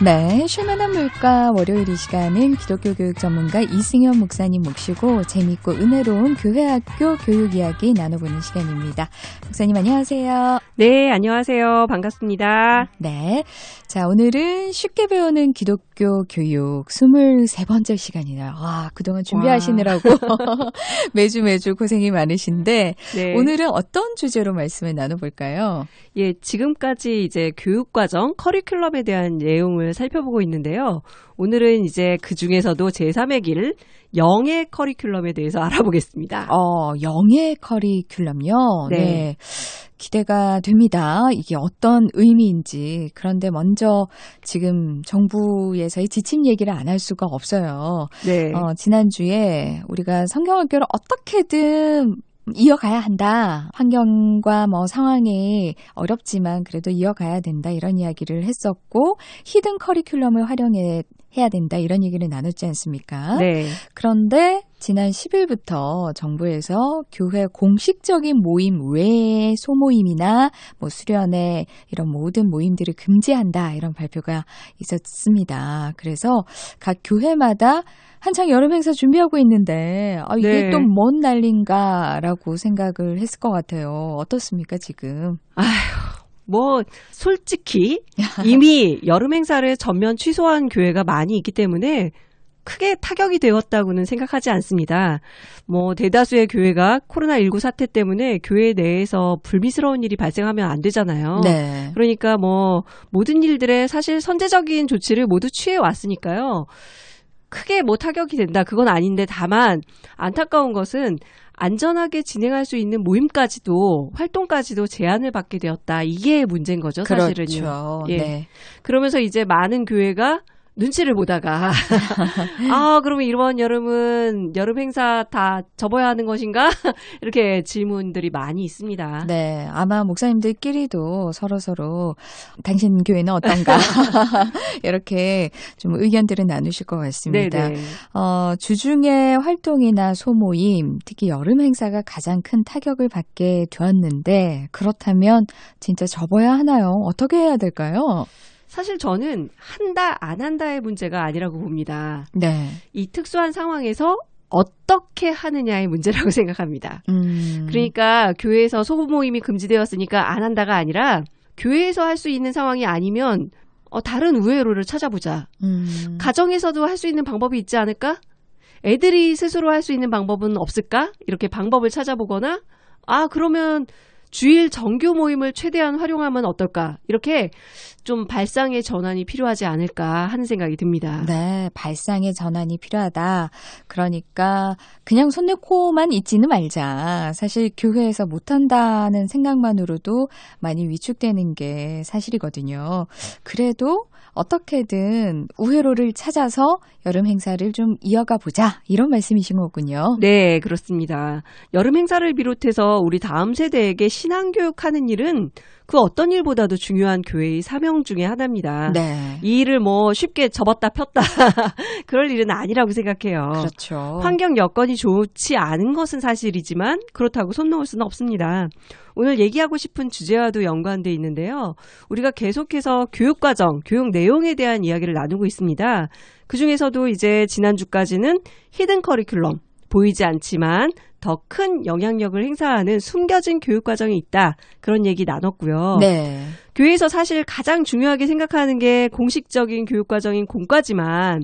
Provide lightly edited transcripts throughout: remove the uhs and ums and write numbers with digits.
네, 쉴만한 물가 월요일 이 시간은 기독교 교육 전문가 이승현 목사님 모시고 재미있고 은혜로운 교회학교 교육 이야기 나눠보는 시간입니다. 목사님 안녕하세요. 네, 안녕하세요. 반갑습니다. 네, 자 오늘은 쉽게 배우는 기독교 교육 23번째 시간이네요. 와, 그동안 준비하시느라고 매주 고생이 많으신데 네. 오늘은 어떤 주제로 말씀을 나눠볼까요? 예, 지금까지 이제 교육과정 커리큘럼에 대한 내용을 살펴보고 있는데요. 오늘은 이제 그 중에서도 제3의 길, 영의 커리큘럼에 대해서 알아보겠습니다. 영의 커리큘럼요? 네. 네. 기대가 됩니다. 이게 어떤 의미인지. 그런데 먼저 지금 정부에서의 지침 얘기를 안 할 수가 없어요. 네. 지난주에 우리가 성경학교를 어떻게든 이어가야 한다. 환경과 상황이 어렵지만 그래도 이어가야 된다. 이런 이야기를 했었고 히든 커리큘럼을 활용해야 된다. 이런 얘기를 나눴지 않습니까? 네. 그런데 지난 10일부터 정부에서 교회 공식적인 모임 외에 소모임이나 수련회 이런 모든 모임들을 금지한다. 이런 발표가 있었습니다. 그래서 각 교회마다 한창 여름 행사 준비하고 있는데 이게 네. 또 뭔 난리인가라고 생각을 했을 것 같아요. 어떻습니까 지금? 솔직히 이미 여름 행사를 전면 취소한 교회가 많이 있기 때문에 크게 타격이 되었다고는 생각하지 않습니다. 대다수의 교회가 코로나19 사태 때문에 교회 내에서 불미스러운 일이 발생하면 안 되잖아요. 네. 그러니까 모든 일들에 사실 선제적인 조치를 모두 취해 왔으니까요. 크게 타격이 된다. 그건 아닌데 다만 안타까운 것은 안전하게 진행할 수 있는 모임까지도 활동까지도 제한을 받게 되었다. 이게 문제인 거죠, 사실은요. 그렇죠. 예. 네. 그러면서 이제 많은 교회가 눈치를 보다가 그러면 이번 여름은 여름 행사 다 접어야 하는 것인가? 이렇게 질문들이 많이 있습니다. 네, 아마 목사님들끼리도 서로 당신 교회는 어떤가? 이렇게 좀 의견들을 나누실 것 같습니다. 네네. 주중에 활동이나 소모임, 특히 여름 행사가 가장 큰 타격을 받게 되었는데 그렇다면 진짜 접어야 하나요? 어떻게 해야 될까요? 사실 저는 한다, 안 한다의 문제가 아니라고 봅니다. 네. 이 특수한 상황에서 어떻게 하느냐의 문제라고 생각합니다. 그러니까 교회에서 소모임이 금지되었으니까 안 한다가 아니라 교회에서 할 수 있는 상황이 아니면 다른 우회로를 찾아보자. 가정에서도 할 수 있는 방법이 있지 않을까? 애들이 스스로 할 수 있는 방법은 없을까? 이렇게 방법을 찾아보거나 그러면 주일 정규 모임을 최대한 활용하면 어떨까? 이렇게 좀 발상의 전환이 필요하지 않을까 하는 생각이 듭니다. 네, 발상의 전환이 필요하다. 그러니까 그냥 손 놓고만 있지는 말자. 사실 교회에서 못한다는 생각만으로도 많이 위축되는 게 사실이거든요. 그래도 어떻게든 우회로를 찾아서 여름 행사를 좀 이어가 보자. 이런 말씀이신 거군요. 네, 그렇습니다. 여름 행사를 비롯해서 우리 다음 세대에게 신앙교육하는 일은 그 어떤 일보다도 중요한 교회의 사명 중에 하나입니다. 네. 이 일을 쉽게 접었다 폈다 그럴 일은 아니라고 생각해요. 그렇죠. 환경 여건이 좋지 않은 것은 사실이지만 그렇다고 손 놓을 수는 없습니다. 오늘 얘기하고 싶은 주제와도 연관돼 있는데요. 우리가 계속해서 교육과정, 교육 내용에 대한 이야기를 나누고 있습니다. 그중에서도 이제 지난주까지는 히든 커리큘럼, 보이지 않지만 더 큰 영향력을 행사하는 숨겨진 교육과정이 있다. 그런 얘기 나눴고요. 네. 교회에서 사실 가장 중요하게 생각하는 게 공식적인 교육과정인 공과지만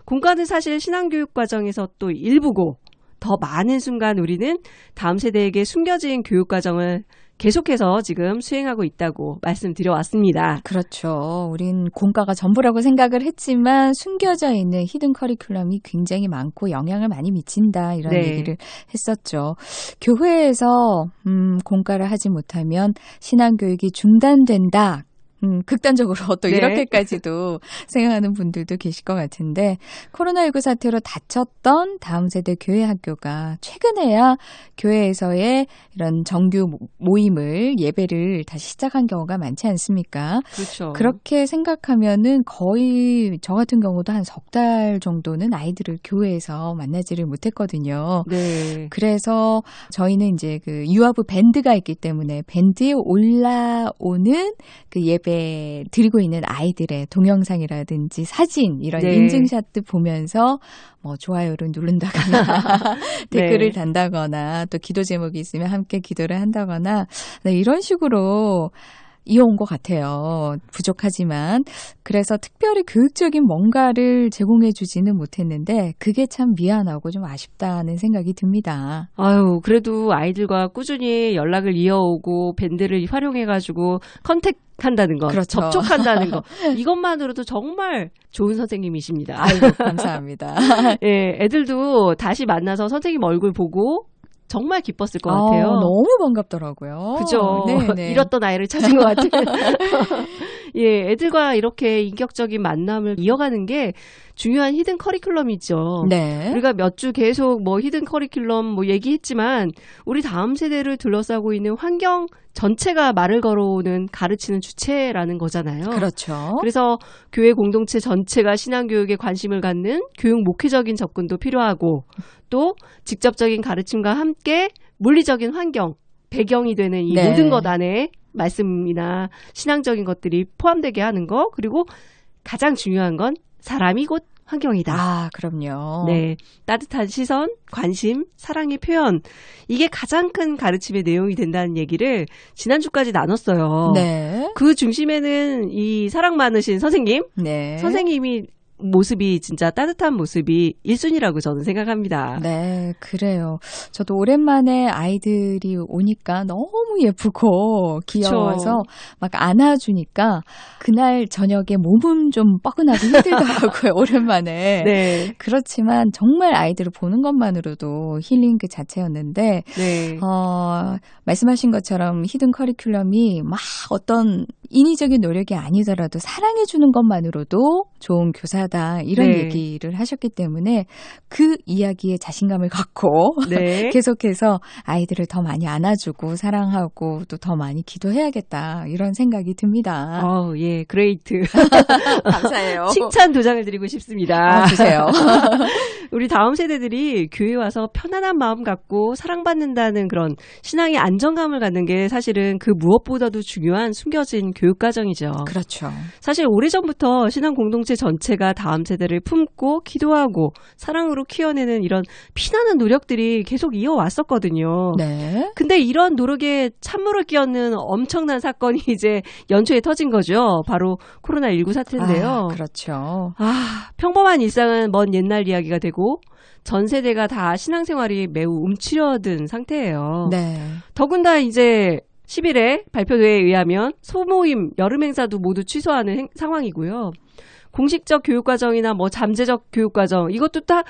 공과는 사실 신앙교육과정에서 또 일부고 더 많은 순간 우리는 다음 세대에게 숨겨진 교육과정을 계속해서 지금 수행하고 있다고 말씀드려왔습니다. 그렇죠. 우린 공과가 전부라고 생각을 했지만 숨겨져 있는 히든 커리큘럼이 굉장히 많고 영향을 많이 미친다 이런 네. 얘기를 했었죠. 교회에서 공과를 하지 못하면 신앙교육이 중단된다. 극단적으로 또 네. 이렇게까지도 생각하는 분들도 계실 것 같은데 코로나19 사태로 닫혔던 다음 세대 교회 학교가 최근에야 교회에서의 이런 정규 모임을 예배를 다시 시작한 경우가 많지 않습니까? 그렇죠. 그렇게 생각하면은 거의 저 같은 경우도 한 석 달 정도는 아이들을 교회에서 만나지를 못했거든요. 네. 그래서 저희는 이제 그 유아부 밴드가 있기 때문에 밴드에 올라오는 그 예배 예배 드리고 있는 아이들의 동영상이라든지 사진 이런 네. 인증샷도 보면서 뭐 좋아요를 누른다거나 댓글을 네. 단다거나 또 기도 제목이 있으면 함께 기도를 한다거나 네, 이런 식으로 이어온 것 같아요. 부족하지만. 그래서 특별히 교육적인 뭔가를 제공해 주지는 못했는데 그게 참 미안하고 좀 아쉽다는 생각이 듭니다. 아유, 그래도 아이들과 꾸준히 연락을 이어오고 밴드를 활용해가지고 컨택한다는 것, 그렇죠. 접촉한다는 것. 이것만으로도 정말 좋은 선생님이십니다. 아이고, 감사합니다. 예, 애들도 다시 만나서 선생님 얼굴 보고 정말 기뻤을 것 같아요. 너무 반갑더라고요. 그죠. 네네. 잃었던 아이를 찾은 것 같은. 예, 애들과 이렇게 인격적인 만남을 이어가는 게 중요한 히든 커리큘럼이죠. 네. 우리가 몇 주 계속 뭐 히든 커리큘럼 뭐 얘기했지만 우리 다음 세대를 둘러싸고 있는 환경 전체가 말을 걸어오는 가르치는 주체라는 거잖아요. 그렇죠. 그래서 교회 공동체 전체가 신앙교육에 관심을 갖는 교육 목회적인 접근도 필요하고 또 직접적인 가르침과 함께 물리적인 환경, 배경이 되는 이 네. 모든 것 안에 말씀이나 신앙적인 것들이 포함되게 하는 거 그리고 가장 중요한 건 사람이 곧 환경이다. 아, 그럼요. 네, 따뜻한 시선, 관심, 사랑의 표현 이게 가장 큰 가르침의 내용이 된다는 얘기를 지난주까지 나눴어요. 네. 그 중심에는 이 사랑 많으신 선생님, 네. 선생님이 모습이 진짜 따뜻한 모습이 1순위라고 저는 생각합니다. 네, 그래요. 저도 오랜만에 아이들이 오니까 너무 예쁘고 귀여워서 막 안아주니까 그날 저녁에 몸은 좀 뻐근하고 힘들더라고요. 오랜만에. 네. 그렇지만 정말 아이들을 보는 것만으로도 힐링 그 자체였는데 네. 말씀하신 것처럼 히든 커리큘럼이 막 어떤 인위적인 노력이 아니더라도 사랑해주는 것만으로도 좋은 교사다 이런 네. 얘기를 하셨기 때문에 그 이야기에 자신감을 갖고 네. 계속해서 아이들을 더 많이 안아주고 사랑하고 또 더 많이 기도해야겠다 이런 생각이 듭니다. 예, 그레이트. 감사해요. 칭찬 도장을 드리고 싶습니다. 주세요. 우리 다음 세대들이 교회에 와서 편안한 마음 갖고 사랑받는다는 그런 신앙의 안정감을 갖는 게 사실은 그 무엇보다도 중요한 숨겨진 교육과정이죠. 그렇죠. 사실 오래전부터 신앙 공동체 전체가 다음 세대를 품고 기도하고 사랑으로 키워내는 이런 피나는 노력들이 계속 이어왔었거든요. 네. 근데 이런 노력에 찬물을 끼얹는 엄청난 사건이 이제 연초에 터진 거죠. 바로 코로나19 사태인데요. 그렇죠. 평범한 일상은 먼 옛날 이야기가 되고 전 세대가 다 신앙생활이 매우 움츠려든 상태예요. 네. 더군다나 이제 10일에 발표회에 의하면 소모임, 여름 행사도 모두 취소하는 상황이고요. 공식적 교육과정이나 뭐 잠재적 교육과정 이것도 다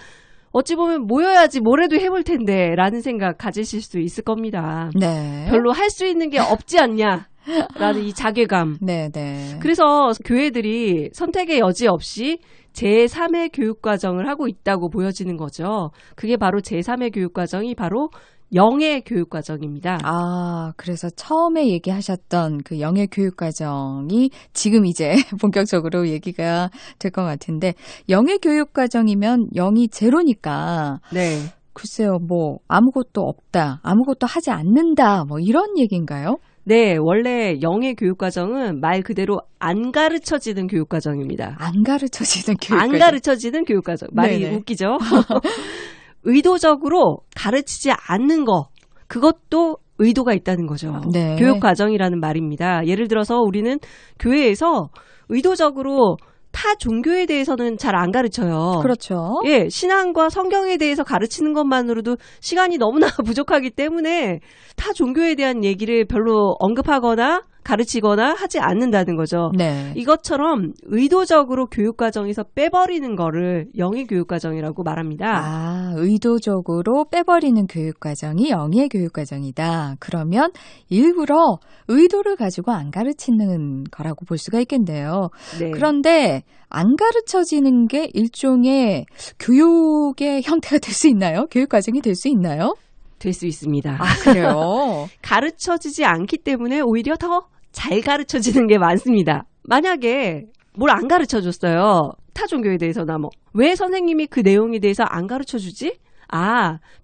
어찌 보면 모여야지 뭐래도 해볼 텐데 라는 생각 가지실 수 있을 겁니다. 네. 별로 할 수 있는 게 없지 않냐 라는 이 자괴감. 네, 네. 그래서 교회들이 선택의 여지 없이 제3의 교육과정을 하고 있다고 보여지는 거죠. 그게 바로 제3의 교육과정이 바로 영의 교육과정입니다. 그래서 처음에 얘기하셨던 그 영의 교육과정이 지금 이제 본격적으로 얘기가 될 것 같은데 영의 교육과정이면 영이 제로니까 네. 글쎄요, 뭐 아무것도 없다, 아무것도 하지 않는다, 뭐 이런 얘기인가요? 네, 원래 영의 교육과정은 말 그대로 안 가르쳐지는 교육과정입니다. 안 가르쳐지는 교육과정. 안 가르쳐지는 교육과정. 말이 네네. 웃기죠? 의도적으로 가르치지 않는 거, 그것도 의도가 있다는 거죠. 네. 교육과정이라는 말입니다. 예를 들어서 우리는 교회에서 의도적으로 타 종교에 대해서는 잘 안 가르쳐요. 그렇죠. 예, 신앙과 성경에 대해서 가르치는 것만으로도 시간이 너무나 부족하기 때문에 타 종교에 대한 얘기를 별로 언급하거나 가르치거나 하지 않는다는 거죠. 네. 이것처럼 의도적으로 교육과정에서 빼버리는 거를 영의 교육과정이라고 말합니다. 의도적으로 빼버리는 교육과정이 영의 교육과정이다. 그러면 일부러 의도를 가지고 안 가르치는 거라고 볼 수가 있겠네요. 네. 그런데 안 가르쳐지는 게 일종의 교육의 형태가 될 수 있나요? 교육과정이 될 수 있나요? 될 수 있습니다. 그래요? 가르쳐지지 않기 때문에 오히려 더 잘 가르쳐지는 게 많습니다. 만약에 뭘 안 가르쳐줬어요. 타 종교에 대해서나 뭐. 왜 선생님이 그 내용에 대해서 안 가르쳐주지?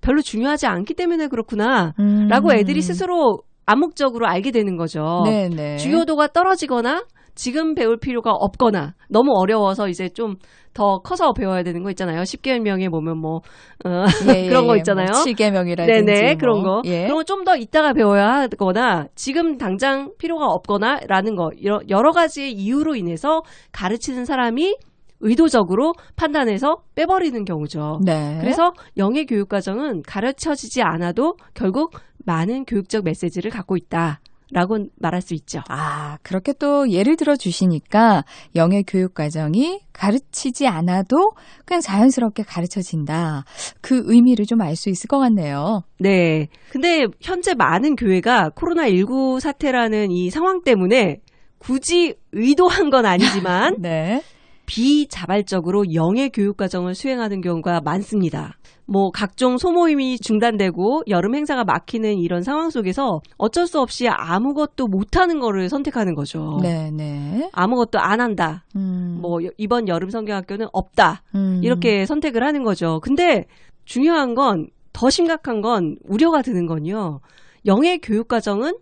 별로 중요하지 않기 때문에 그렇구나. 라고 애들이 스스로 암묵적으로 알게 되는 거죠. 네네. 중요도가 떨어지거나 지금 배울 필요가 없거나 너무 어려워서 이제 좀 더 커서 배워야 되는 거 있잖아요. 10계명에 보면 뭐 그런 거 있잖아요. 뭐 7계명이라든지 네네, 그런 거. 예. 그런 거 좀 더 이따가 배워야 하거나 지금 당장 필요가 없거나 라는 거 여러 가지의 이유로 인해서 가르치는 사람이 의도적으로 판단해서 빼버리는 경우죠. 네. 그래서 영예 교육과정은 가르쳐지지 않아도 결국 많은 교육적 메시지를 갖고 있다라고 말할 수 있죠. 아, 그렇게 또 예를 들어 주시니까 영예 교육과정이 가르치지 않아도 그냥 자연스럽게 가르쳐진다. 그 의미를 좀 알 수 있을 것 같네요. 네. 근데 현재 많은 교회가 코로나19 사태라는 이 상황 때문에 굳이 의도한 건 아니지만 네. 비자발적으로 영예 교육과정을 수행하는 경우가 많습니다. 뭐 각종 소모임이 중단되고 여름 행사가 막히는 이런 상황 속에서 어쩔 수 없이 아무것도 못하는 거를 선택하는 거죠. 네. 아무것도 안 한다. 뭐 이번 여름 성경학교는 없다. 이렇게 선택을 하는 거죠. 근데 중요한 건, 더 심각한 건, 우려가 드는 건요. 영예 교육과정은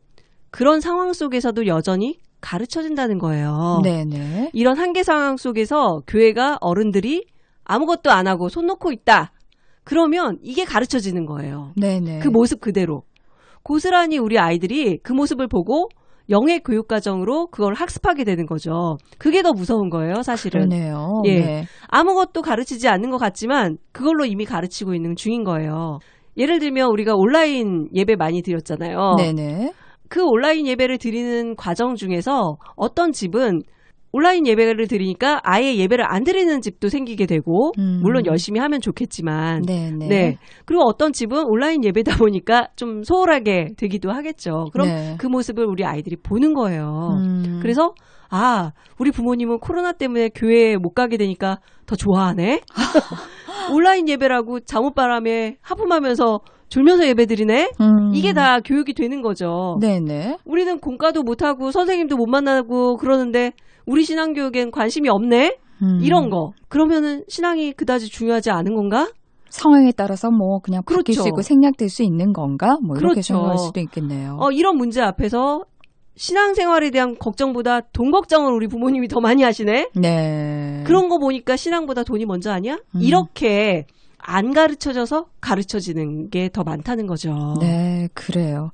그런 상황 속에서도 여전히 가르쳐진다는 거예요. 네네. 이런 한계 상황 속에서 교회가 어른들이 아무것도 안 하고 손 놓고 있다. 그러면 이게 가르쳐지는 거예요. 네네. 그 모습 그대로. 고스란히 우리 아이들이 그 모습을 보고 영예 교육과정으로 그걸 학습하게 되는 거죠. 그게 더 무서운 거예요, 사실은. 그러네요. 예. 네. 아무것도 가르치지 않는 것 같지만 그걸로 이미 가르치고 있는 중인 거예요. 예를 들면 우리가 온라인 예배 많이 드렸잖아요. 네네. 그 온라인 예배를 드리는 과정 중에서 어떤 집은 온라인 예배를 드리니까 아예 예배를 안 드리는 집도 생기게 되고, 물론 열심히 하면 좋겠지만, 네네. 네. 그리고 어떤 집은 온라인 예배다 보니까 좀 소홀하게 되기도 하겠죠. 그럼 네. 그 모습을 우리 아이들이 보는 거예요. 그래서 아, 우리 부모님은 코로나 때문에 교회에 못 가게 되니까 더 좋아하네. 온라인 예배라고 잠옷바람에 하품하면서 졸면서 예배드리네? 이게 다 교육이 되는 거죠. 네네. 우리는 공과도 못하고 선생님도 못 만나고 그러는데 우리 신앙교육엔 관심이 없네? 이런 거. 그러면은 신앙이 그다지 중요하지 않은 건가? 상황에 따라서 뭐 그냥 바뀔 그렇죠. 수 있고 생략될 수 있는 건가? 뭐 이렇게 그렇죠. 생각할 수도 있겠네요. 이런 문제 앞에서 신앙생활에 대한 걱정보다 돈 걱정을 우리 부모님이 더 많이 하시네? 네. 그런 거 보니까 신앙보다 돈이 먼저 아니야? 이렇게 안 가르쳐져서 가르쳐지는 게 더 많다는 거죠. 네, 그래요.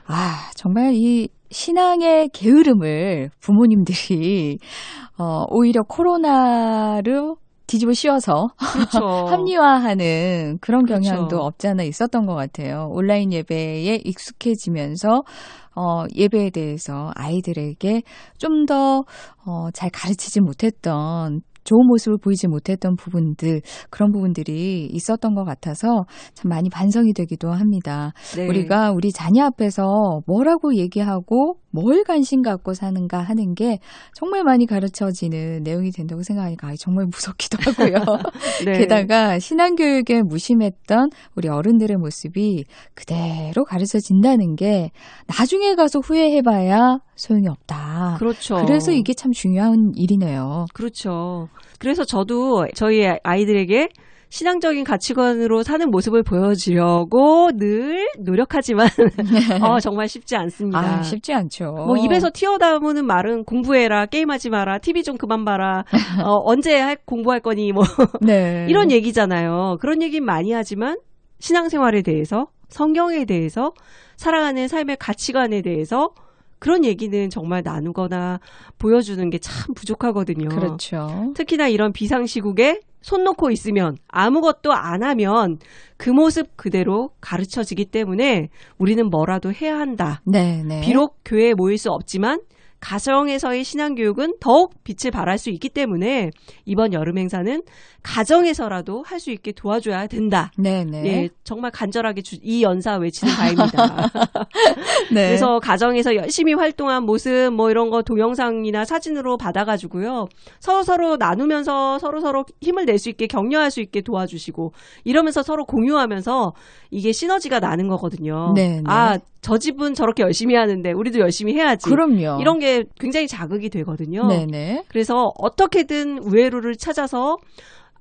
아, 정말 이 신앙의 게으름을 부모님들이 오히려 코로나로 뒤집어 씌워서 그렇죠. 합리화하는 그런 경향도 그렇죠. 없지 않아 있었던 것 같아요. 온라인 예배에 익숙해지면서 예배에 대해서 아이들에게 좀 더 잘 가르치지 못했던, 좋은 모습을 보이지 못했던 부분들, 그런 부분들이 있었던 것 같아서 참 많이 반성이 되기도 합니다. 네. 우리가 우리 자녀 앞에서 뭐라고 얘기하고 뭘 관심 갖고 사는가 하는 게 정말 많이 가르쳐지는 내용이 된다고 생각하니까 정말 무섭기도 하고요. 네. 게다가 신앙교육에 무심했던 우리 어른들의 모습이 그대로 가르쳐진다는 게 나중에 가서 후회해봐야 소용이 없다. 그렇죠. 그래서 이게 참 중요한 일이네요. 그렇죠. 그래서 저도 저희 아이들에게 신앙적인 가치관으로 사는 모습을 보여주려고 늘 노력하지만 정말 쉽지 않습니다. 아, 쉽지 않죠. 뭐 입에서 튀어나오는 말은 공부해라, 게임하지 마라, TV 좀 그만 봐라, 언제 공부할 거니 뭐 네. 이런 얘기잖아요. 그런 얘기는 많이 하지만 신앙생활에 대해서, 성경에 대해서, 살아가는 삶의 가치관에 대해서 그런 얘기는 정말 나누거나 보여주는 게 참 부족하거든요. 그렇죠. 특히나 이런 비상시국에 손 놓고 있으면, 아무것도 안 하면 그 모습 그대로 가르쳐지기 때문에 우리는 뭐라도 해야 한다. 네. 비록 교회에 모일 수 없지만 가정에서의 신앙교육은 더욱 빛을 발할 수 있기 때문에 이번 여름 행사는 가정에서라도 할 수 있게 도와줘야 된다. 네네. 예, 정말 간절하게 이 연사 외치는 바입니다. 네. 그래서 가정에서 열심히 활동한 모습 뭐 이런 거 동영상이나 사진으로 받아가지고요. 서로 나누면서 서로 힘을 낼 수 있게, 격려할 수 있게 도와주시고 이러면서 서로 공유하면서 이게 시너지가 나는 거거든요. 네네. 아, 저 집은 저렇게 열심히 하는데 우리도 열심히 해야지. 그럼요. 이런 게 굉장히 자극이 되거든요. 네네. 그래서 어떻게든 우회로를 찾아서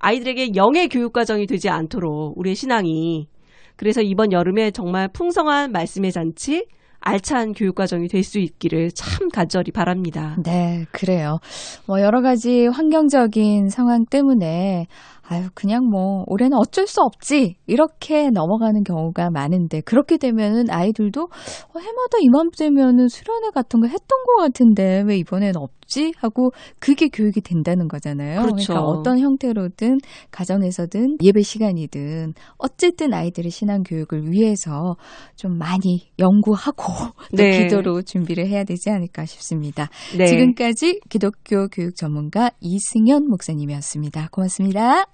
아이들에게 영의 교육과정이 되지 않도록 우리의 신앙이, 그래서 이번 여름에 정말 풍성한 말씀의 잔치, 알찬 교육과정이 될 수 있기를 참 간절히 바랍니다. 네, 그래요. 여러 가지 환경적인 상황 때문에 그냥 올해는 어쩔 수 없지 이렇게 넘어가는 경우가 많은데 그렇게 되면은 아이들도 해마다 이맘때면은 수련회 같은 거 했던 것 같은데 왜 이번엔 없지 하고 그게 교육이 된다는 거잖아요. 그렇죠. 그러니까 어떤 형태로든 가정에서든 예배 시간이든 어쨌든 아이들의 신앙 교육을 위해서 좀 많이 연구하고 또 네. 기도로 준비를 해야 되지 않을까 싶습니다. 네. 지금까지 기독교 교육 전문가 이승현 목사님이었습니다. 고맙습니다.